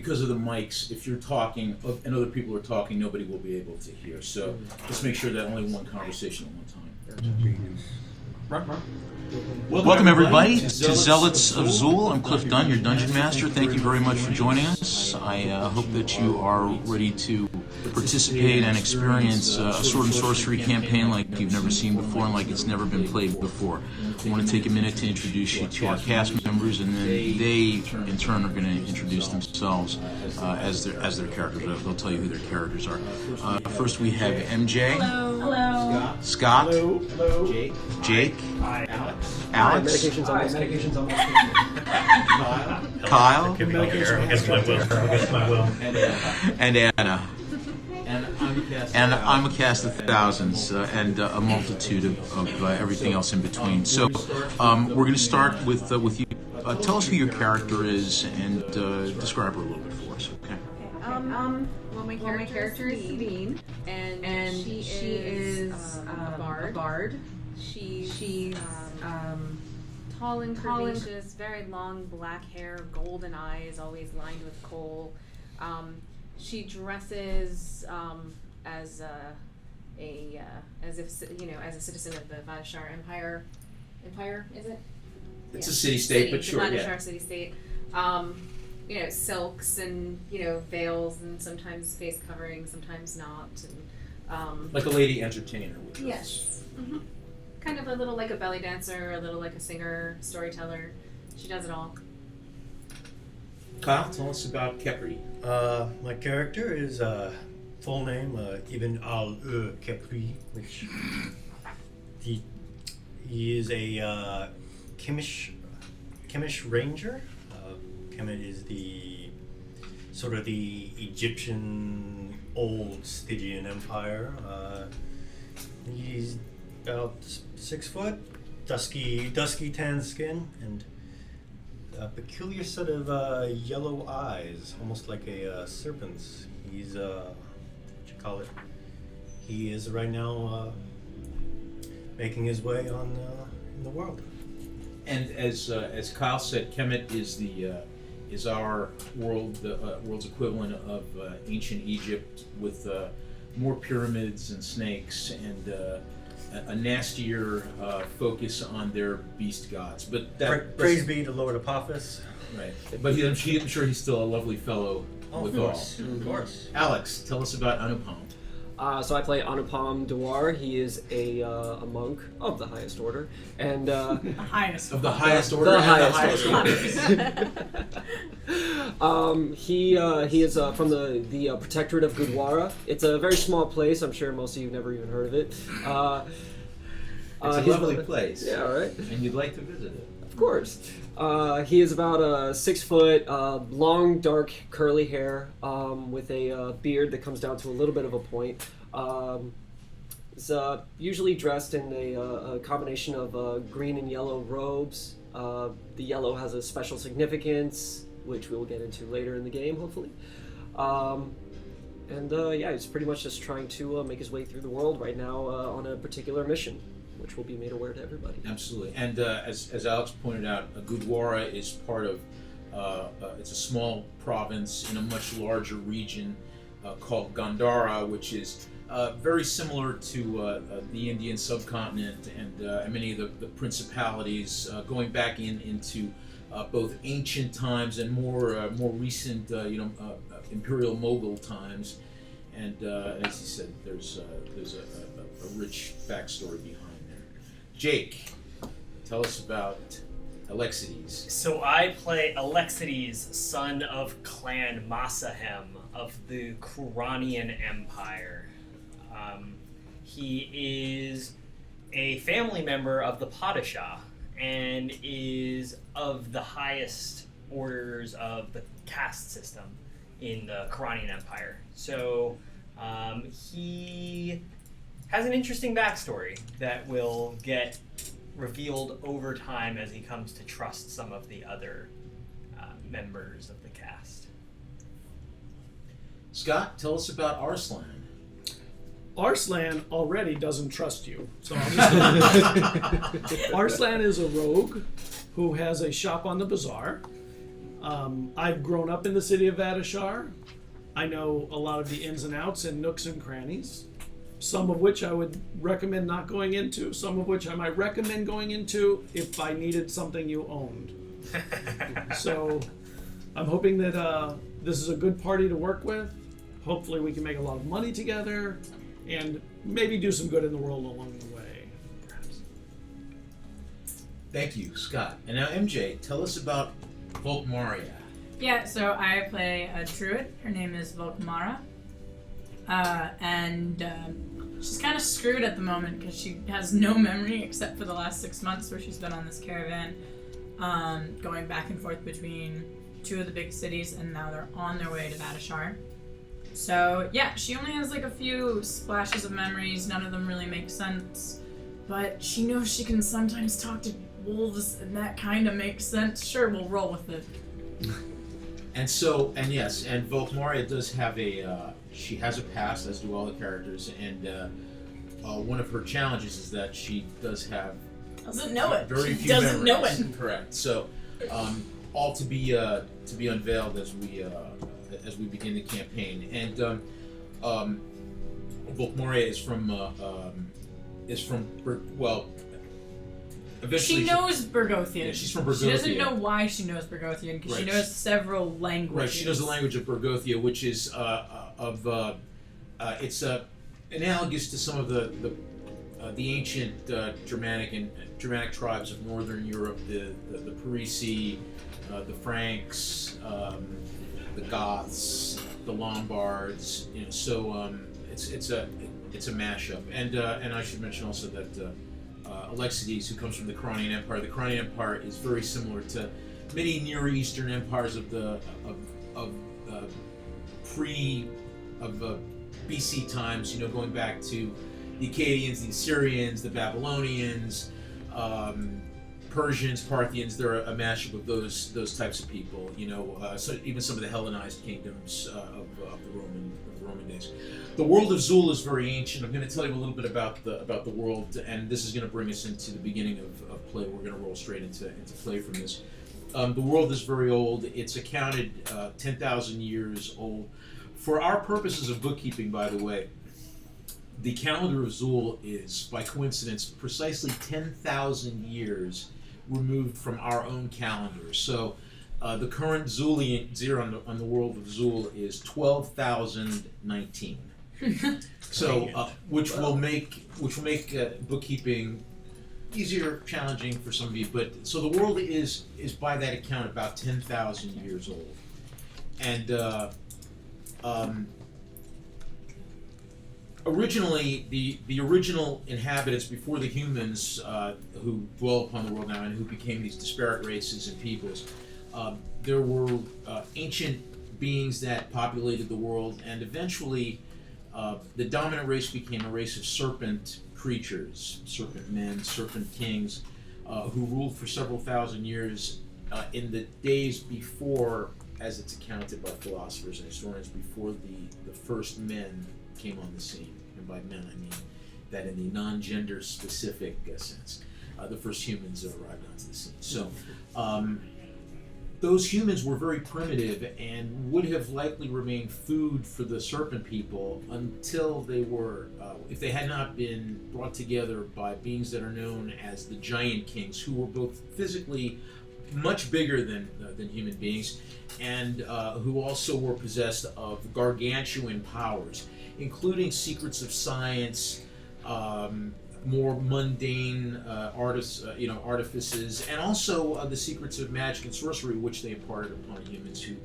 because of the mics, if you're talking and other people are talking, nobody will be able to hear. So just make sure that only one conversation at one time. Welcome everybody to Zealots of Zul. I'm Cliff Dunn, your Dungeon Master. Thank you very much for joining us. I hope that you are ready to participate and experience a sword and sorcery campaign like you've never seen before and like it's never been played before. I want to take a minute to introduce you to our cast members, and then they, in turn, are going to introduce themselves as their characters. They'll tell you who their characters are. First, we have MJ. Hello. Scott. Hello. Jake. Hi. Alex. Medication's almost Kyle. Against my will. And Anna. And I'm a cast of thousands and a multitude of everything else in between. So we're going to start with you. Tell us who your character is and describe her a little bit for us. Okay. Well, my character is Sabine, and she is a bard. She's tall and curvaceous, very long black hair, golden eyes, always lined with kohl. She dresses as if as a citizen of the Vanishar Empire. Empire, is it? It's a city-state, but sure, the Vanishar city-state. Silks and veils, and sometimes face covering, sometimes not, and like a lady entertainer. yes, kind of a little like a belly dancer, a little like a singer, storyteller. She does it all. Kyle, tell us about Kepri. My character is full name Ibn al-Kepri, which he is a Chemish ranger. Kemet is the sort of the Egyptian old Stygian Empire. He's about 6 foot, dusky tan skin, and a peculiar set of yellow eyes, almost like a serpent's. He's what you call it? He is right now making his way on in the world. And as Kyle said, Kemet is our world's equivalent of ancient Egypt, with more pyramids and snakes and a nastier focus on their beast gods. But praise be to Lord Apophis. Right. But I'm sure he's still a lovely fellow with all. Of course. Alex, tell us about Anupam. So I play Anupam Dewar. He is a monk of the highest order, and Of the highest order. the and highest order. He is from the Protectorate of Gurdwara. It's a very small place. I'm sure most of you have never even heard of it. It's a lovely place. Yeah, right. And you'd like to visit it. Of course. He is about 6 foot, long, dark, curly hair, with a beard that comes down to a little bit of a point. He's usually dressed in a combination of green and yellow robes. The yellow has a special significance, which we will get into later in the game, hopefully. He's pretty much just trying to make his way through the world right now on a particular mission, which will be made aware to everybody. Absolutely. And as Alex pointed out, Gurdwara is part of, it's a small province in a much larger region called Gandhara, which is very similar to the Indian subcontinent and many of the principalities, going back into both ancient times and more recent, Imperial Mughal times. And as he said, there's a rich backstory behind. Jake, tell us about Alexides. So I play Alexides, son of Clan Masahem of the Kuranian Empire. He is a family member of the Padishah and is of the highest orders of the caste system in the Kuranian Empire. So he has an interesting backstory that will get revealed over time as he comes to trust some of the other members of the cast. Scott, tell us about Arslan. Arslan already doesn't trust you, so I'm just Arslan is a rogue who has a shop on the bazaar. I've grown up in the city of Vadashar. I know a lot of the ins and outs and nooks and crannies, some of which I would recommend not going into, some of which I might recommend going into if I needed something you owned. So I'm hoping that this is a good party to work with. Hopefully we can make a lot of money together and maybe do some good in the world along the way. Perhaps. Thank you, Scott. And now MJ, tell us about Volkmaria. Yeah, so I play a druid. Her name is Volkmara. And she's kind of screwed at the moment because she has no memory except for the last 6 months where she's been on this caravan, going back and forth between 2 of the big cities, and now they're on their way to Vadashar. So yeah, she only has like a few splashes of memories. None of them really make sense, but she knows she can sometimes talk to wolves, and that kind of makes sense. Sure, we'll roll with it. And yes, and Volkmaria does have she has a past, as do all the characters, and one of her challenges is that she does have Doesn't know it. very She few doesn't know memories. it. Correct. So, all to be unveiled as we begin the campaign. And Volkmaria eventually She knows Burgothian. Yeah, she's from She doesn't Burgothia. know why she knows Burgothian, because she Right. knows several languages. Right, she knows the language of Burgothia, which is it's analogous to some of the ancient Germanic tribes of Northern Europe, the Parisi, the Franks, the Goths, the Lombards. So it's a mashup, and I should mention also that. Alexides, who comes from the Cronian Empire. The Cronian Empire is very similar to many Near Eastern empires of BC times. Going back to the Akkadians, the Assyrians, the Babylonians, Persians, Parthians. They're a mashup of those types of people. So even some of the Hellenized kingdoms of the Roman days. The world of Zul is very ancient. I'm going to tell you a little bit about the world, and this is going to bring us into the beginning of play. We're going to roll straight into play from this. The world is very old. It's accounted 10,000 years old. For our purposes of bookkeeping, by the way, the calendar of Zul is, by coincidence, precisely 10,000 years removed from our own calendar. So the current Zulian year on the world of Zul is 12,019. So, which will make bookkeeping easier, challenging for some of you. But so the world is by that account about 10,000 years old, and originally the original inhabitants before the humans who dwell upon the world now and who became these disparate races and peoples, there were ancient beings that populated the world, and eventually. The dominant race became a race of serpent creatures, serpent men, serpent kings, who ruled for several thousand years in the days before, as it's accounted by philosophers and historians, before the first men came on the scene. And by men, I mean that in the non-gender specific sense, the first humans that arrived onto the scene. So, those humans were very primitive and would have likely remained food for the serpent people until they were, if they had not been brought together by beings that are known as the giant kings, who were both physically much bigger than human beings, and who also were possessed of gargantuan powers, including secrets of science, more mundane artifices, and also the secrets of magic and sorcery, which they imparted upon humans, who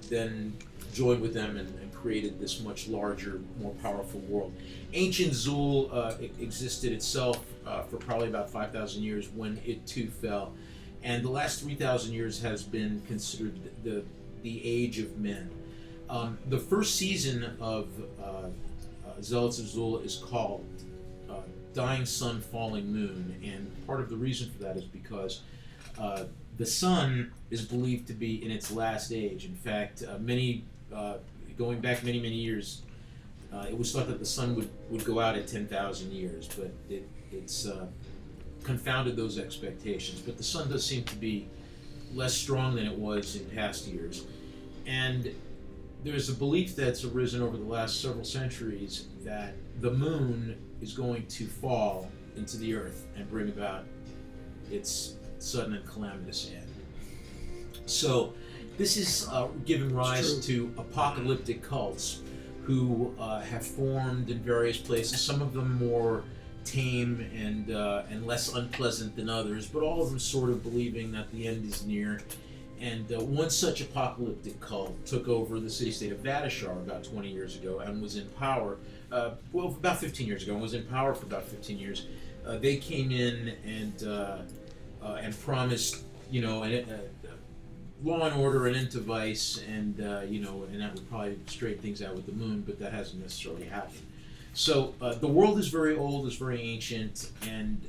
then joined with them and created this much larger, more powerful world. Ancient Zul existed itself for probably about 5,000 years when it too fell, and the last 3,000 years has been considered the age of men. The first season of Zealots of Zul is called Dying Sun, Falling Moon, and part of the reason for that is because the sun is believed to be in its last age. In fact, going back many years, it was thought that the sun would go out at 10,000 years, but it's confounded those expectations. But the sun does seem to be less strong than it was in past years. And there's a belief that's arisen over the last several centuries that the moon is going to fall into the earth and bring about its sudden and calamitous end. So this is giving rise to apocalyptic cults who have formed in various places, some of them more tame and less unpleasant than others, but all of them sort of believing that the end is near. And one such apocalyptic cult took over the city-state of Vadashar about 20 years ago and was in power, about 15 years ago, and was in power for about 15 years. They came in and promised, law and order and end to vice, and and that would probably straighten things out with the moon, but that hasn't necessarily happened. So the world is very old, is very ancient, and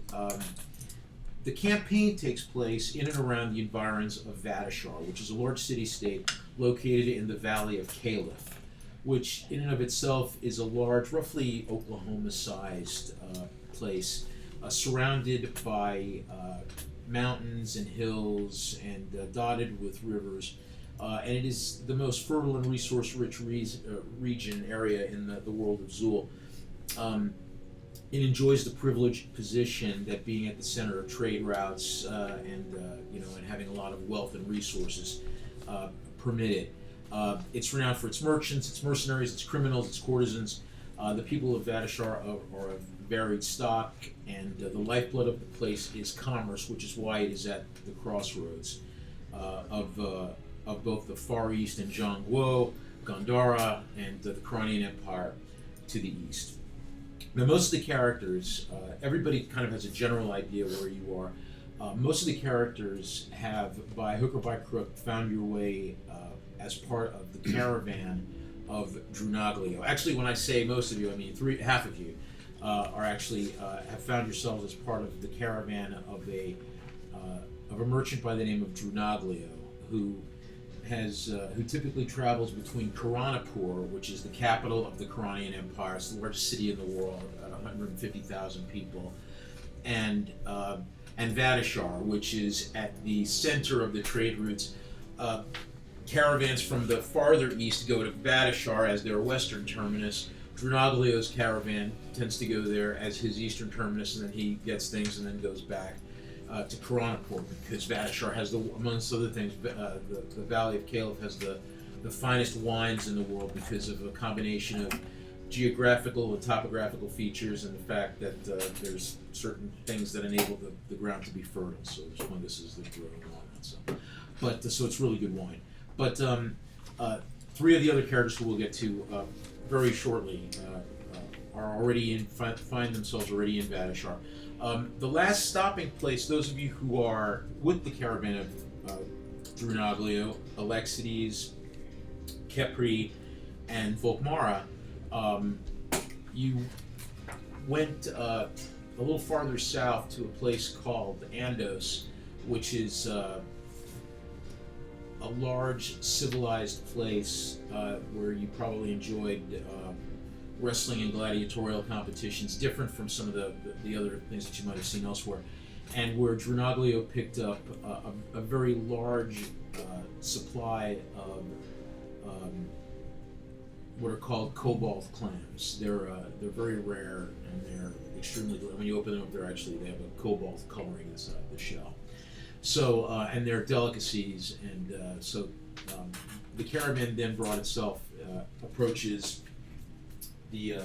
the campaign takes place in and around the environs of Vadashar, which is a large city-state located in the Valley of Caliph, which in and of itself is a large, roughly Oklahoma-sized place, surrounded by mountains and hills and dotted with rivers. And it is the most fertile and resource-rich region area in the world of Zul. It enjoys the privileged position that being at the center of trade routes and having a lot of wealth and resources permit it. It's renowned for its merchants, its mercenaries, its criminals, its courtesans. The people of Vadashar are of varied stock, and the lifeblood of the place is commerce, which is why it is at the crossroads of both the Far East and Zhongguo, Gandhara, and the Khuranian Empire to the east. Now, most of the characters, everybody kind of has a general idea where you are. Most of the characters have, by hook or by crook, found your way as part of the caravan of Drunaglio. Actually, when I say most of you, I mean half of you are actually have found yourselves as part of the caravan of a merchant by the name of Drunaglio, who typically travels between Karanapur, which is the capital of the Khuranian Empire, it's the largest city in the world, about 150,000 people, and Vadashar, which is at the center of the trade routes. Caravans from the farther east go to Vadashar as their western terminus. Drunaglio's caravan tends to go there as his eastern terminus, and then he gets things and then goes back to Karanapur, because Vadashar has, amongst other things, the Valley of Caliph has the finest wines in the world because of a combination of geographical and topographical features and the fact that there's certain things that enable the ground to be fertile. So there's funguses that grow and all that. So it's really good wine. But three of the other characters who we'll get to very shortly are already find themselves already in Vadashar. The last stopping place, those of you who are with the caravan of Drunaglio, Alexides, Kepri, and Volkmara, you went a little farther south to a place called Andos, which is a large civilized place where you probably enjoyed wrestling and gladiatorial competitions, different from some of the other things that you might have seen elsewhere, and where Drunaglio picked up a very large supply of what are called cobalt clams. They're very rare, and they're extremely delicious. When you open them up, they have a cobalt coloring inside the shell. So and they're delicacies, and so the caravan then approaches the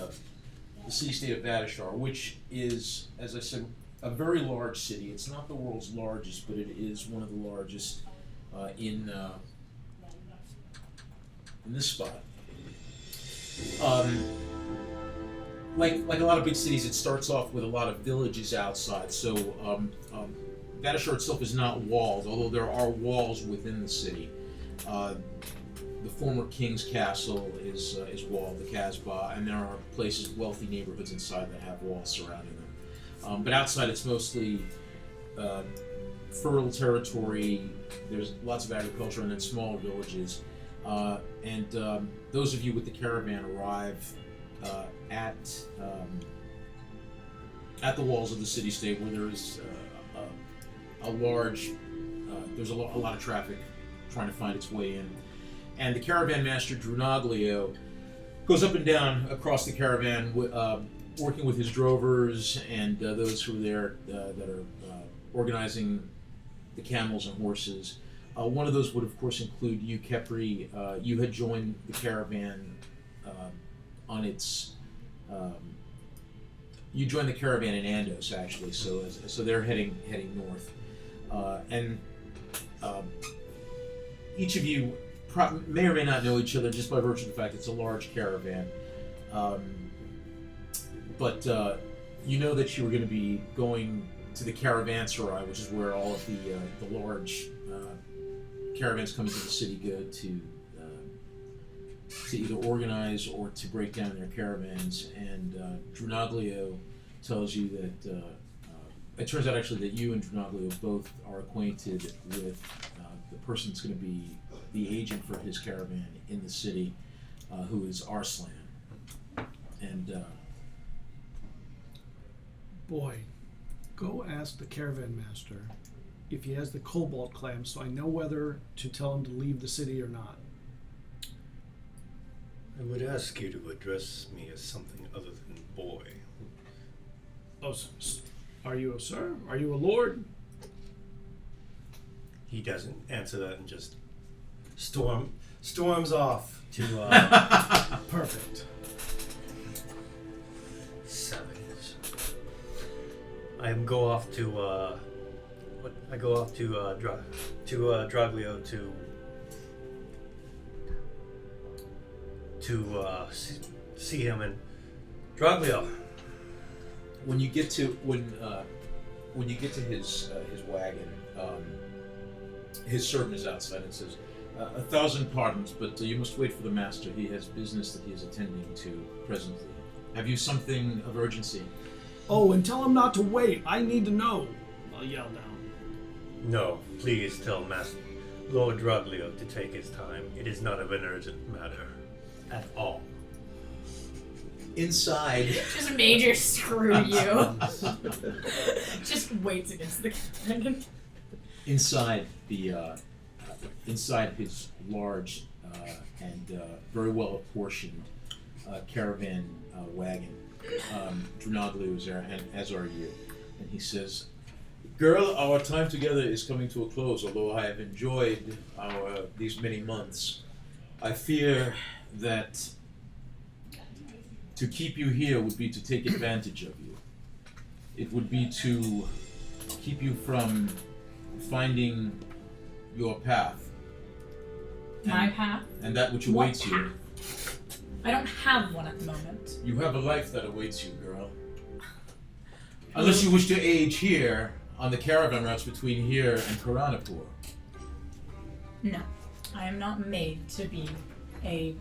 city-state of Vadashar, which is, as I said, a very large city. It's not the world's largest, but it is one of the largest in this spot. Like a lot of big cities, it starts off with a lot of villages outside. So Vadashar itself is not walled, although there are walls within the city. The former king's castle is walled, the Casbah, and there are places, wealthy neighborhoods inside that have walls surrounding them. But outside, it's mostly fertile territory. There's lots of agriculture, and then smaller villages. And those of you with the caravan arrive at the walls of the city-state, where there is a large there's a lot of traffic trying to find its way in. And the caravan master, Drunaglio, goes up and down across the caravan, working with his drovers and those who are there that are organizing the camels and horses. One of those would, of course, include you, Kepri. You had joined the caravan on its... you joined the caravan in Andos, actually, so they're heading north. And each of you may or may not know each other just by virtue of the fact it's a large caravan. But you know that you were going to be going to the caravanserai, which is where all of the large caravans coming to the city go to either organize or to break down their caravans. And Drunaglio tells you that it turns out actually that you and Drunaglio both are acquainted with the person that's going to be the agent for his caravan in the city, who is Arslan. And boy, go ask the caravan master if he has the cobalt clam, so I know whether to tell him to leave the city or not. I would ask you to address me as something other than boy. Oh, are you a sir? Are you a lord? He doesn't answer that and just storms off to Perfect. savage. I go off to Draglio to see him. And Draglio, when you get to his wagon, his servant is outside and says, 1,000 pardons, but you must wait for the master. He has business that he is attending to presently. Have you something of urgency? Oh, and tell him not to wait. I need to know. I'll yell down. no, please tell Master Lord Draglio to take his time. It is not of an urgent matter at all. Inside. Just major screw you. Just waits against the dragon. Inside inside his large and very well apportioned caravan wagon, Drunaglio is there, and as are you. And he says, "Girl, our time together is coming to a close. Although I have enjoyed these many months, I fear that to keep you here would be to take advantage of you. It would be to keep you from finding your path. My path? And that which What awaits you. path? I don't have one at the moment. You have a life that awaits you, girl. Unless you wish to age here on the caravan routes between here and Karanapur. No, I am not made to be a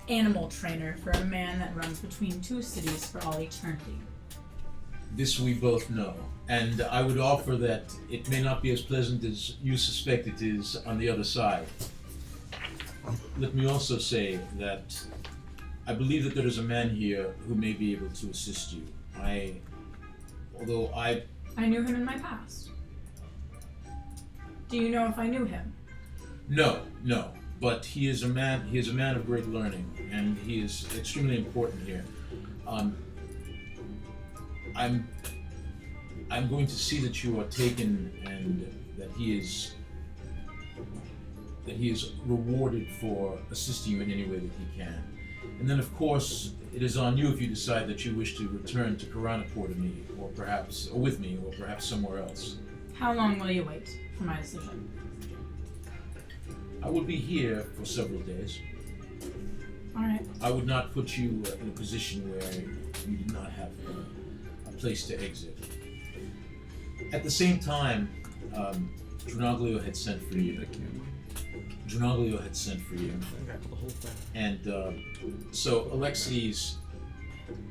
animal trainer for a man that runs between two cities for all eternity. This we both know. And I would offer that it may not be as pleasant as you suspect it is on the other side. Let me also say that I believe that there is a man here who may be able to assist you. I knew him in my past. Do you know if I knew him? No. But he is a man of great learning, and he is extremely important here. I'm going to see that you are taken and that he is rewarded for assisting you in any way that he can. And then, of course, it is on you if you decide that you wish to return to Karanapur to me, or with me, or perhaps somewhere else. How long will you wait for my decision? I will be here for several days. All right. I would not put you in a position where you did not have a place to exit. At the same time, Drunaglio had sent for you. And so Alexis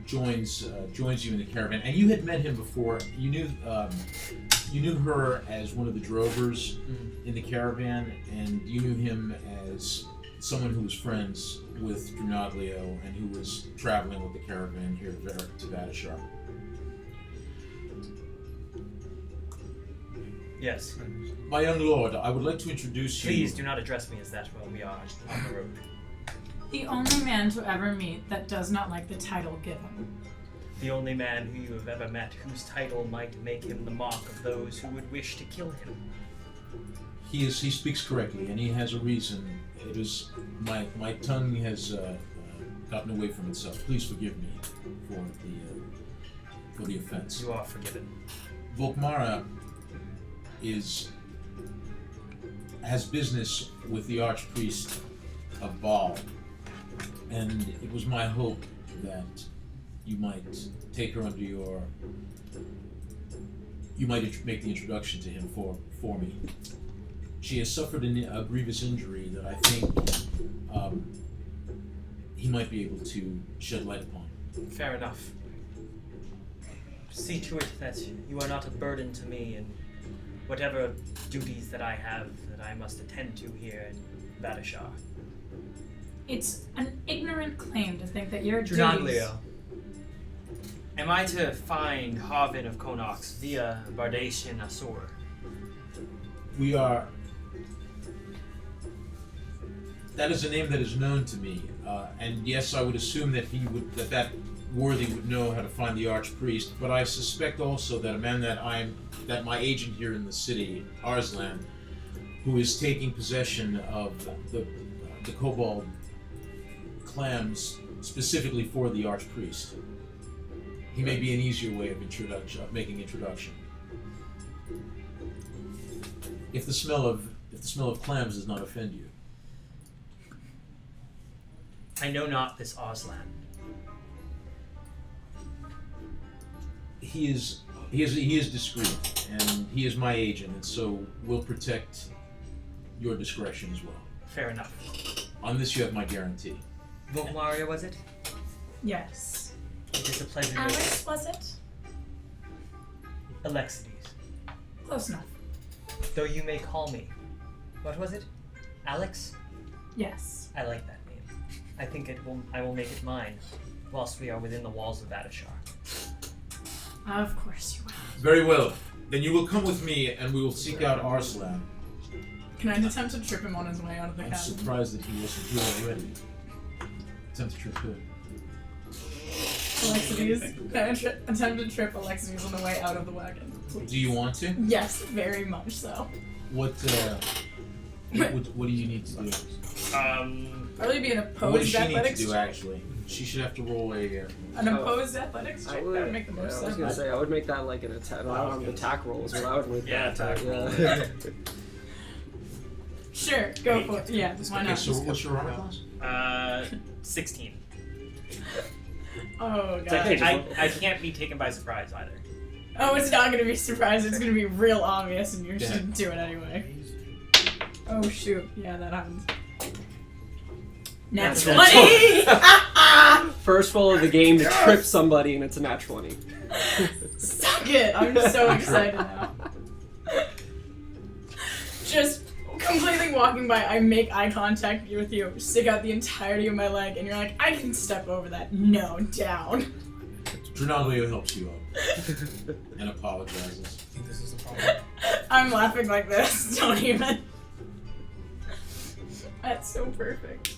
joins you in the caravan, and you had met him before. You knew her as one of the drovers in the caravan, and you knew him as someone who was friends with Drunaglio and who was traveling with the caravan here to Vadashar. Yes. My young lord, I would like to introduce you. Please do not address me as that while we are on the road. The only man to ever meet that does not like the title given. The only man who you have ever met whose title might make him the mock of those who would wish to kill him. He speaks correctly, and he has a reason. It is my tongue has gotten away from itself. Please forgive me for the offense. You are forgiven. Volkmara has business with the Archpriest of Baal, and it was my hope that you might take her under your. You might make the introduction to him for me. She has suffered a grievous injury that I think he might be able to shed light upon. Fair enough. See to it that you are not a burden to me in whatever duties that I have that I must attend to here in Badashar. It's an ignorant claim to think that your duties... Drunaglio, am I to find Harvin of Konox via Bardatian Asur? We are. That is a name that is known to me, and yes, I would assume that that worthy would know how to find the Archpriest. But I suspect also that a man that my agent here in the city, Arslan, who is taking possession of the Kobold clams specifically for the Archpriest. He may be an easier way of making introduction. If the smell of clams does not offend you. I know not this Arslan. He is discreet, and he is my agent, and so will protect your discretion as well. Fair enough. On this, you have my guarantee. Volkmaria, was it? Yes. It is a pleasure. Alex, was it? Alexides. Close enough. Though you may call me. What was it? Alex? Yes. I like that name. I think I will make it mine, whilst we are within the walls of Badashar. Of course you will. Very well. Then you will come with me, and we will seek out Arslan. Can I attempt to trip him on his way out of the I'm cabin? surprised that he wasn't here already. Attempt to trip good. Alexides, can I attempt to trip Alexides on the way out of the wagon? Please. Do you want to? Yes, very much so. What do you need to do? Probably be an What does opposed she need to athletics do, check. actually? She should have to roll a... An opposed athletics check? I That would, would make the most I was sense. gonna say I would make that like an attack. I don't have attack rolls, but I would make Yeah, that. attack roll. Yeah. Sure, go for it. Yeah, why Okay, not? so what's your armor class? 16. Oh, So God. I can't be taken by surprise either. Oh, it's not gonna be surprise. It's gonna be real obvious, and you're just Yeah. gonna do it anyway. Oh shoot! Yeah, that happens. Nat That's 20. First roll of the game to trip somebody, and it's a nat 20. Suck it! I'm so excited now. Just completely walking by, I make eye contact with you, stick out the entirety of my leg, and you're like, I can step over that. No, down. Drunaglio helps you up and apologizes. I think this is the problem. I'm laughing like this. Don't even. That's so perfect.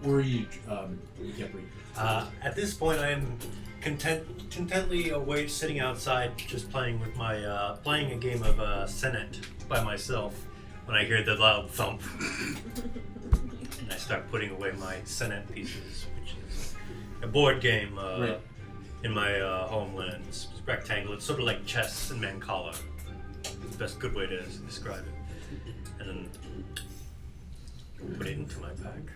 Where are you, Kepri? At this point, I'm contently away, sitting outside, just playing with my playing a game of Senet by myself. When I hear the loud thump, and I start putting away my Senet pieces, which is a board game Right. in my homeland. It's rectangle. It's sort of like chess and Mancala. The best good way to describe it. And then put it into my pack.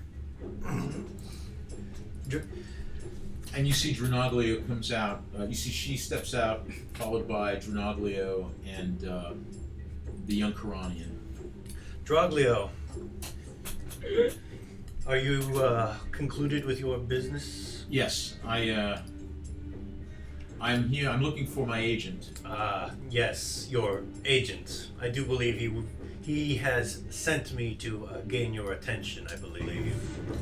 And you see Drunaglio comes out. You see she steps out, followed by Drunaglio and the young Karanian. Droglio, are you concluded with your business? Yes, I'm here. I'm looking for my agent. Yes, your agent. I do believe he has sent me to gain your attention, I believe.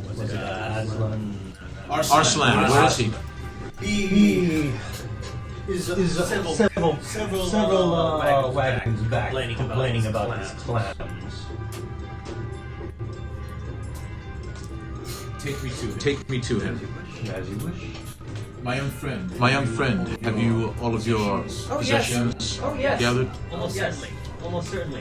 Was it Arslan, where is he? several wagons back complaining about these clams. Take me to him. As you wish. My young friend. Have you all of your possessions gathered? Almost certainly.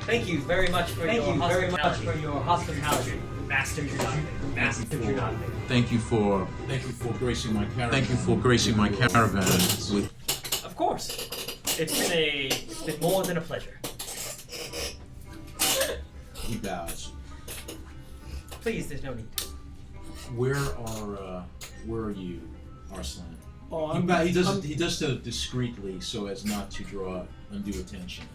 Thank you very much for your hospitality. Master Junagli. Thank you for gracing my caravan. with. Of course. It's been more than a pleasure. He bows. Please, there's no need. Where are you, Arslan? Oh, He does so discreetly so as not to draw undue attention.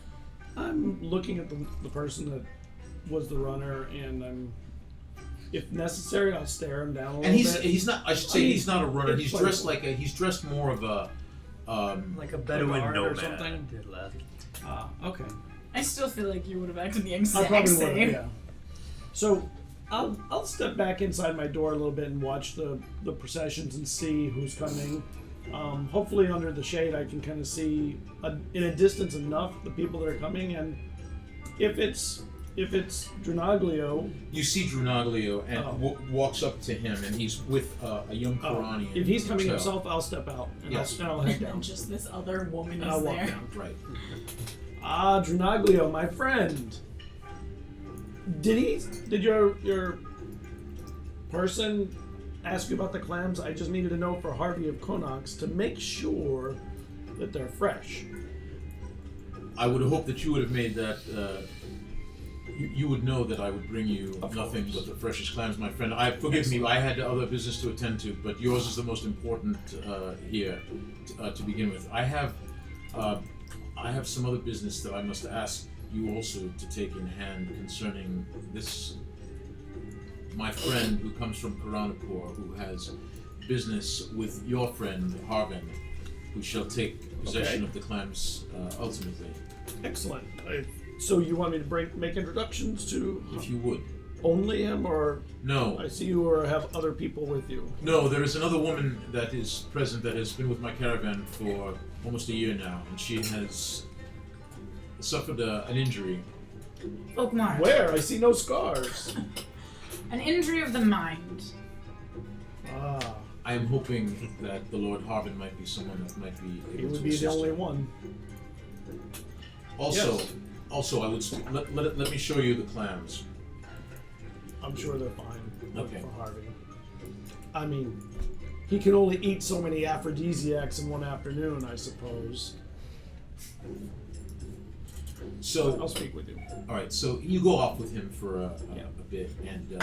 I'm looking at the person that was the runner, and if necessary, I'll stare him down a little bit. And he's not. I should say he's not a runner. He's dressed he's dressed more of a like a Bedouin or nomad. something. Okay. I still feel like you would have acted the I exact probably would same. have, yeah. So I'll step back inside my door a little bit and watch the processions and see who's coming. Hopefully under the shade I can kind of see in a distance enough the people that are coming, and if it's Drunaglio. You see Drunaglio and walks up to him, and he's with a young Quranian. If he's coming himself, I'll step out and I'll head And down. just this other woman And is I'll walk there. down. Right. Drunaglio, my friend. Did your person ask you about the clams? I just needed to know for Harvey of Konox to make sure that they're fresh. I would hope that you would have made that. You would know that I would bring you nothing but the freshest clams, my friend. Forgive me, I had other business to attend to, but yours is the most important here to begin with. I have some other business that I must ask you also to take in hand concerning this. My friend who comes from Karanapur, who has business with your friend Harvin, who shall take possession of the clams ultimately. Excellent. So you want me to make introductions to If you would. only him, or No. I see you or have other people with you? No, there is another woman that is present that has been with my caravan for almost a year now, and she has suffered an injury. Folkmar. Where? I see no scars. An injury of the mind. I am hoping that the Lord Harvin might be someone that might be He able would to be the assist only her. one. Also, I would let me show you the clams. I'm sure they're fine Okay. for Harvey. I mean, he can only eat so many aphrodisiacs in one afternoon, I suppose. So I'll speak with you. all right, so you go off with him for a Yeah. bit, and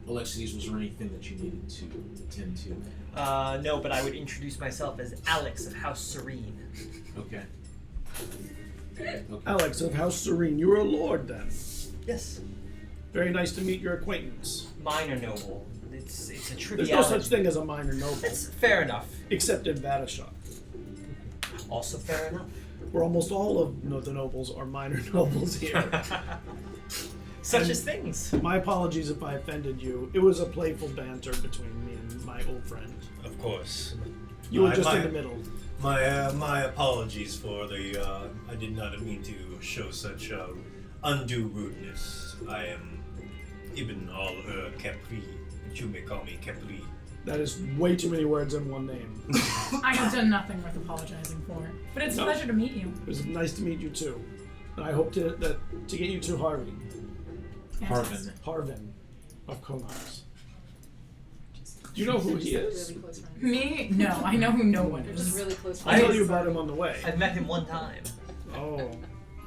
Alexides, was there anything that you needed to attend to? No, but I would introduce myself as Alex of House Serene. Okay. Alex of House Serene, you're a lord then. Yes. Very nice to meet your acquaintance. Minor noble. It's a There's triviality. no such thing as a minor noble, That's fair enough. except in Vadashah, Also fair enough. where almost all of the nobles are minor nobles here. Such as things. My apologies if I offended you. It was a playful banter between me and my old friend. Of course. You were just in the middle. My apologies for the. I did not mean to show such undue rudeness. I am Ibn al-Capri. You may call me Capri. That is way too many words in one name. I have done nothing worth apologizing for. But it's a No. pleasure to meet you. It was nice to meet you too. And I hope to get you to Harvey. Harvin. Harvin of Konox. Do you know who he is? Really close friends. Me? No, I know who no one They're just is. really close I friends. told you about him on the way. I've met him one time. Oh,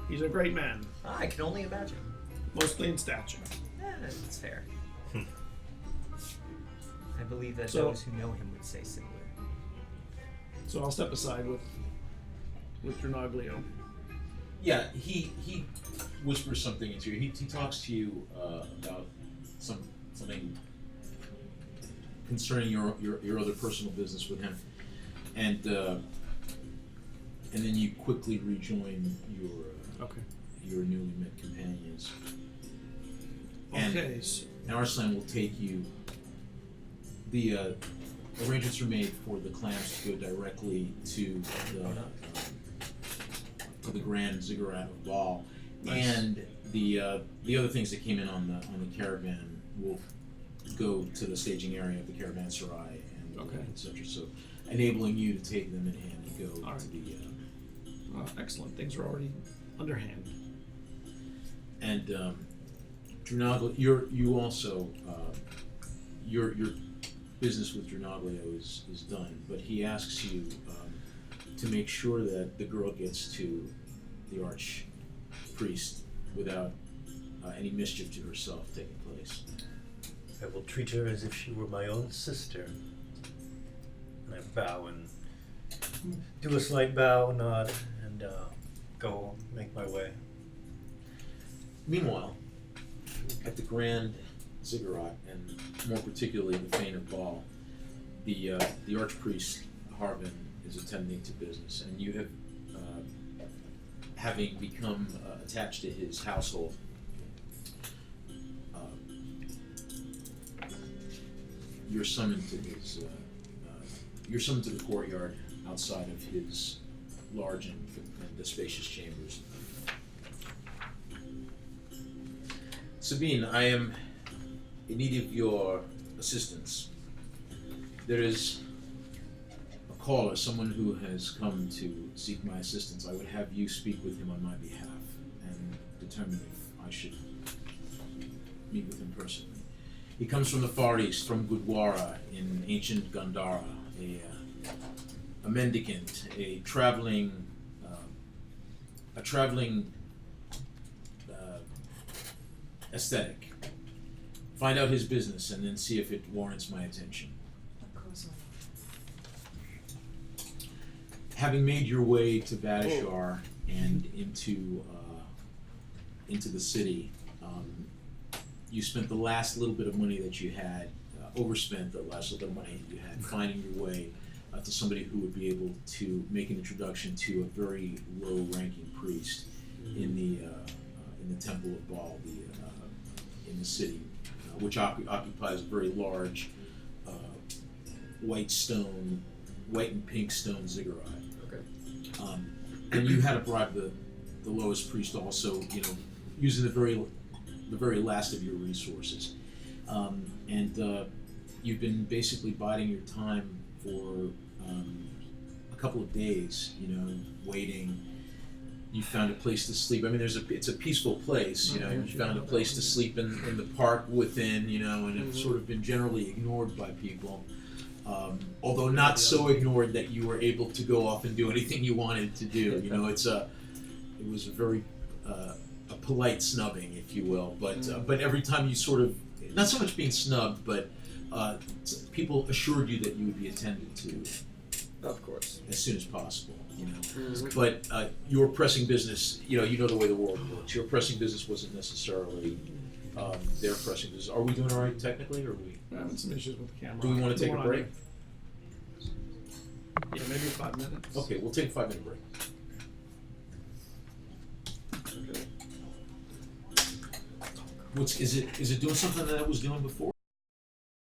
he's a great man, I can only imagine. mostly in stature. That's fair. I believe that So- those who know him would say similar. So I'll step aside with Drunaglio. Yeah, he whispers something into you. He talks to you about something concerning your other personal business with him, and then you quickly rejoin your newly met companions. And Okay. Arslan will take you. arrangements are made for the clams to go directly to the Grand Ziggurat of Baal, and the other things that came in on the caravan will go to the staging area of the caravanserai and etc. So, enabling you to take them in hand and go to the. Excellent. Things are already underhand. And Drunaglia, you also your business with Drunaglio is done, but he asks you to make sure that the girl gets to the archpriest without any mischief to herself taking place. I will treat her as if she were my own sister. And I bow and do a slight bow, nod, and go make my way. Meanwhile, at the Grand Ziggurat, and more particularly the Fane of Baal, the archpriest Harvin is attending to business, and you have, having become attached to his household, you're summoned to his. You're summoned to the courtyard outside of his large and spacious chambers. Sabine, I am in need of your assistance. There is a caller, someone who has come to seek my assistance. I would have you speak with him on my behalf and determine if I should meet with him personally. He comes from the Far East, from Gudwara in ancient Gandhara, a mendicant, a traveling aesthetic. Find out his business and then see if it warrants my attention. Of course. Having made your way to Vadishar and into the city, you spent the last little bit of money that you had, overspent the last little bit of money you had, finding your way to somebody who would be able to make an introduction to a very low-ranking priest in the Temple of Baal, in the city, which occupies a very large white and pink stone ziggurat. Okay. And you had to bribe the lowest priest also, using the very last of your resources. And you've been basically biding your time for a couple of days, waiting. You found a place to sleep. I mean, it's a peaceful place, You found a place to sleep in the park within, and have sort of been generally ignored by people. Although not so ignored that you were able to go off and do anything you wanted to do. It was a very a polite snubbing, if you will. But every time you sort of, not so much being snubbed, but people assured you that you would be attended to. Of course. As soon as possible, But your pressing business, you know the way the world works. Your pressing business wasn't necessarily their pressing business. Are we doing all right technically, or are we? We're having some issues with the camera. Do we want to take a break? Yeah, maybe 5 minutes. Okay, we'll take a 5-minute break. Okay. Is it doing something that it was doing before?